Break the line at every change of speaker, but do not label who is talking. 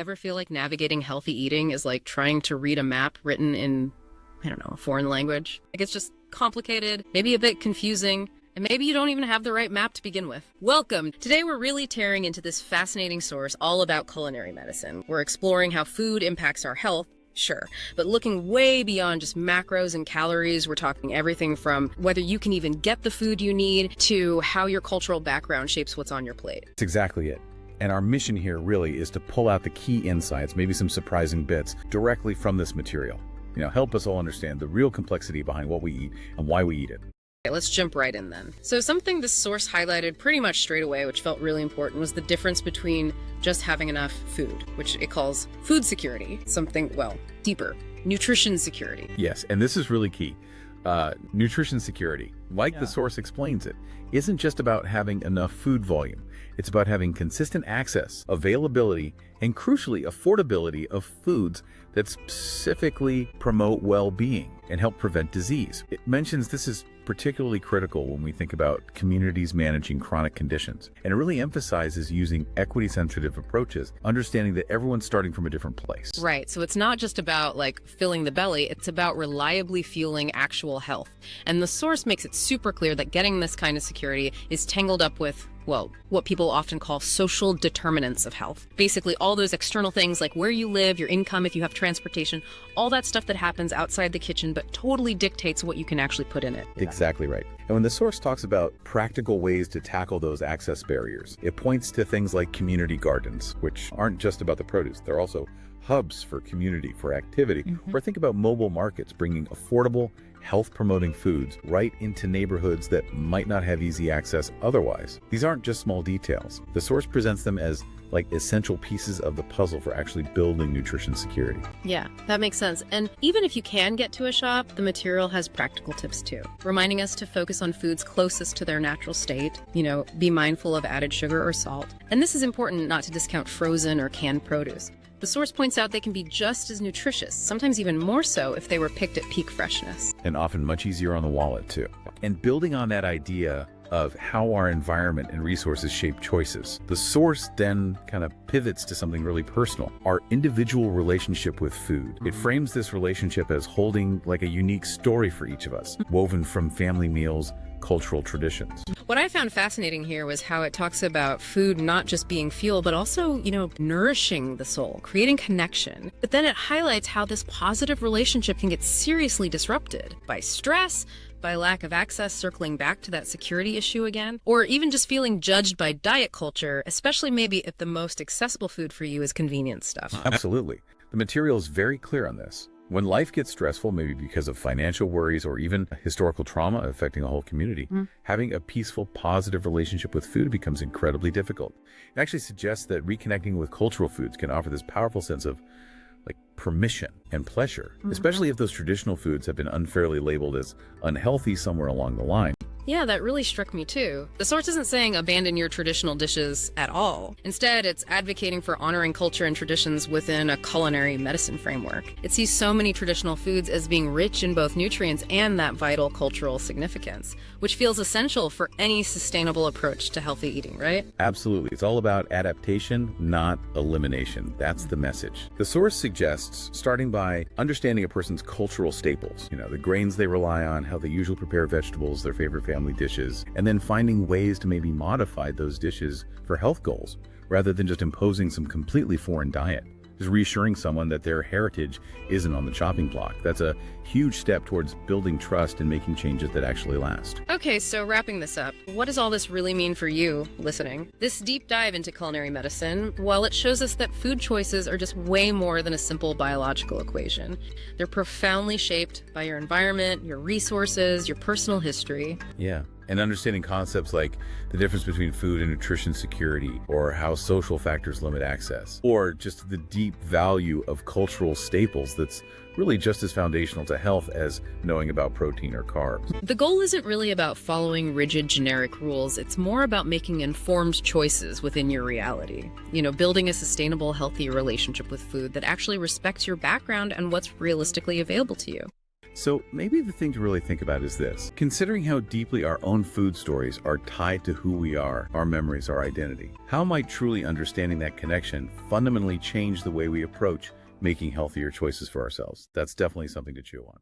Ever feel like navigating healthy eating is like trying to read a map written in, I don't know, a foreign language? Like it's just complicated, maybe a bit confusing, and maybe you don't even have the right map to begin with. Welcome! Today we're really tearing into this fascinating source all about culinary medicine. We're exploring how food impacts our health, sure, but looking way beyond just macros and calories. We're talking everything from whether you can even get the food you need to how your cultural background shapes what's on your plate.
That's exactly it. And our mission here really is to pull out the key insights, maybe some surprising bits, directly from this material. Help us all understand the real complexity behind what we eat and why we eat it.
Okay, let's jump right in then. So something this source highlighted pretty much straight away, which felt really important, was the difference between just having enough food, which it calls food security, something, well, deeper, nutrition security.
Yes, and this is really key. Nutrition security, like the source explains it, isn't just about having enough food volume. It's about having consistent access, availability, and crucially, affordability of foods that specifically promote well-being and help prevent disease. It mentions this is particularly critical when we think about communities managing chronic conditions, and it really emphasizes using equity-sensitive approaches, understanding that everyone's starting from a different place.
Right, so it's not just about like filling the belly, it's about reliably fueling actual health. And the source makes it super clear that getting this kind of security is tangled up with, well, what people often call social determinants of health. Basically, all those external things like where you live, your income, if you have transportation, all that stuff that happens outside the kitchen but totally dictates what you can actually put in it.
Exactly right. And when the source talks about practical ways to tackle those access barriers, it points to things like community gardens, which aren't just about the produce. They're also hubs for community, for activity. Or think about mobile markets bringing affordable, health-promoting foods right into neighborhoods that might not have easy access otherwise. These aren't just small details. The source presents them as like essential pieces of the puzzle for actually building nutrition security.
Yeah, that makes sense. And even if you can get to a shop, the material has practical tips too, reminding us to focus on foods closest to their natural state, be mindful of added sugar or salt. And this is important not to discount frozen or canned produce. The source points out they can be just as nutritious, sometimes even more so if they were picked at peak freshness.
And often much easier on the wallet too. And building on that idea of how our environment and resources shape choices, the source then kind of pivots to something really personal, our individual relationship with food. It frames this relationship as holding like a unique story for each of us, woven from family meals, cultural traditions.
What I found fascinating here was how it talks about food not just being fuel, but also, nourishing the soul, creating connection. But then it highlights how this positive relationship can get seriously disrupted by stress, by lack of access, circling back to that security issue again, or even just feeling judged by diet culture, especially maybe if the most accessible food for you is convenience stuff.
Absolutely. The material is very clear on this. When life gets stressful, maybe because of financial worries or even historical trauma affecting a whole community, having a peaceful, positive relationship with food becomes incredibly difficult. It actually suggests that reconnecting with cultural foods can offer this powerful sense of permission and pleasure, especially if those traditional foods have been unfairly labeled as unhealthy somewhere along the line.
Yeah, that really struck me too. The source isn't saying abandon your traditional dishes at all. Instead, it's advocating for honoring culture and traditions within a culinary medicine framework. It sees so many traditional foods as being rich in both nutrients and that vital cultural significance, which feels essential for any sustainable approach to healthy eating, right?
Absolutely. It's all about adaptation, not elimination. That's the message. The source suggests starting by understanding a person's cultural staples, the grains they rely on, how they usually prepare vegetables, their favorite family dishes, and then finding ways to maybe modify those dishes for health goals rather than just imposing some completely foreign diet. Just reassuring someone that their heritage isn't on the chopping block. That's a huge step towards building trust and making changes that actually last.
Okay, so wrapping this up, what does all this really mean for you listening? This deep dive into culinary medicine, well, it shows us that food choices are just way more than a simple biological equation. They're profoundly shaped by your environment, your resources, your personal history.
Yeah. And understanding concepts like the difference between food and nutrition security, or how social factors limit access, or just the deep value of cultural staples that's really just as foundational to health as knowing about protein or carbs.
The goal isn't really about following rigid generic rules. It's more about making informed choices within your reality. Building a sustainable, healthy relationship with food that actually respects your background and what's realistically available to you.
So maybe the thing to really think about is this. Considering how deeply our own food stories are tied to who we are, our memories, our identity, how might truly understanding that connection fundamentally change the way we approach making healthier choices for ourselves? That's definitely something to chew on.